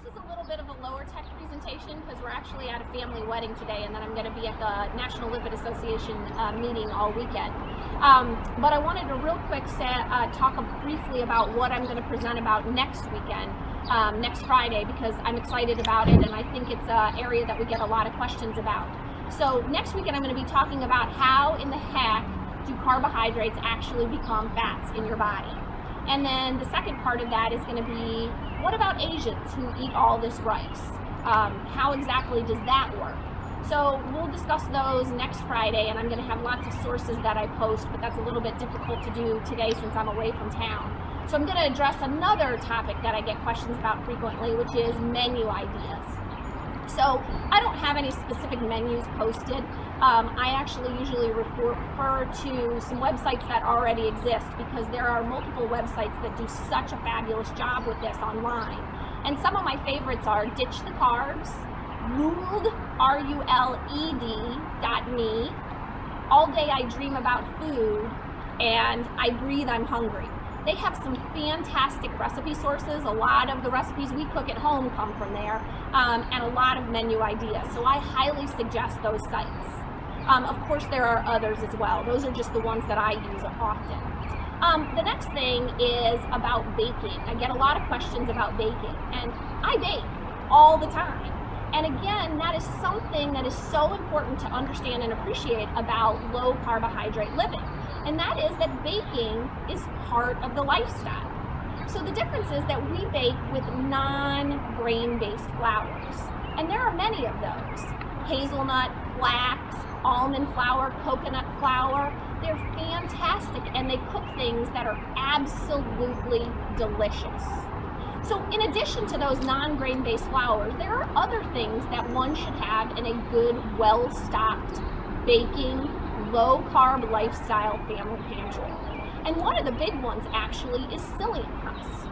is a little bit of a lower tech presentation because we're actually at a family wedding today, and then I'm going to be at the National Lipid Association meeting all weekend. But I wanted to real quick talk briefly about what I'm going to present about next weekend, next Friday, because I'm excited about it and I think it's an area that we get a lot of questions about. So next weekend I'm going to be talking about how in the heck do carbohydrates actually become fats in your body. And then the second part of that is going to be, what about Asians who eat all this rice? How exactly does that work? So we'll discuss those next Friday, and I'm going to have lots of sources that I post, but that's a little bit difficult to do today since I'm away from town. So I'm going to address another topic that I get questions about frequently, which is menu ideas. So I don't have any specific menus posted. I actually usually refer to some websites that already exist, because there are multiple websites that do such a fabulous job with this online. And some of my favorites are Ditch the Carbs, Ruled, RULED.me, All Day I Dream About Food, and I Breathe, I'm Hungry. They have some fantastic recipe sources. A lot of the recipes we cook at home come from there, and a lot of menu ideas. So I highly suggest those sites. Of course, there are others as well. Those are just the ones that I use often. The next thing is about baking. I get a lot of questions about baking, and I bake all the time. And again, that is something that is so important to understand and appreciate about low carbohydrate living. And that is that baking is part of the lifestyle. So the difference is that we bake with non-grain-based flours. And there are many of those. Hazelnut, flax, almond flour, coconut flour. They're fantastic, and they cook things that are absolutely delicious. So in addition to those non-grain-based flours, there are other things that one should have in a good, well-stocked baking, low-carb lifestyle family pantry. And one of the big ones actually is psyllium husk.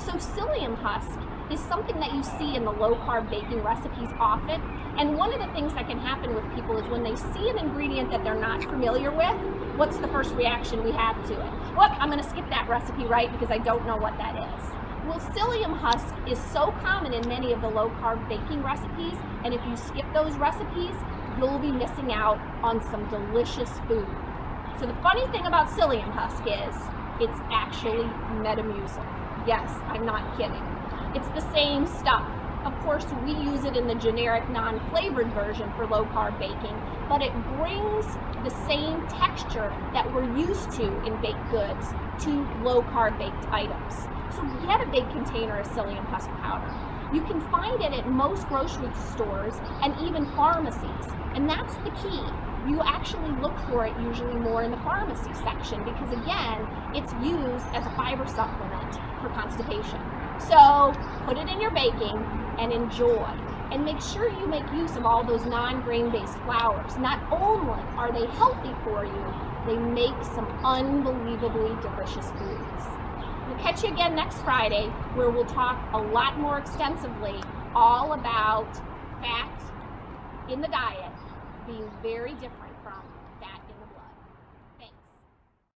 So psyllium husk is something that you see in the low-carb baking recipes often. And one of the things that can happen with people is when they see an ingredient that they're not familiar with, what's the first reaction we have to it? Well, I'm going to skip that recipe, right, because I don't know what that is. Well, psyllium husk is so common in many of the low-carb baking recipes, and if you skip those recipes, you'll be missing out on some delicious food. So the funny thing about psyllium husk is it's actually metamucil. Yes, I'm not kidding. It's the same stuff. Of course, we use it in the generic non-flavored version for low-carb baking, but it brings the same texture that we're used to in baked goods to low-carb baked items. So get a big container of psyllium husk powder. You can find it at most grocery stores and even pharmacies, and that's the key. You actually look for it usually more in the pharmacy section because, again, it's used as a fiber supplement for constipation. So put it in your baking and enjoy. And make sure you make use of all those non-grain-based flours. Not only are they healthy for you, they make some unbelievably delicious foods. We'll catch you again next Friday, where we'll talk a lot more extensively all about fat in the diet being very different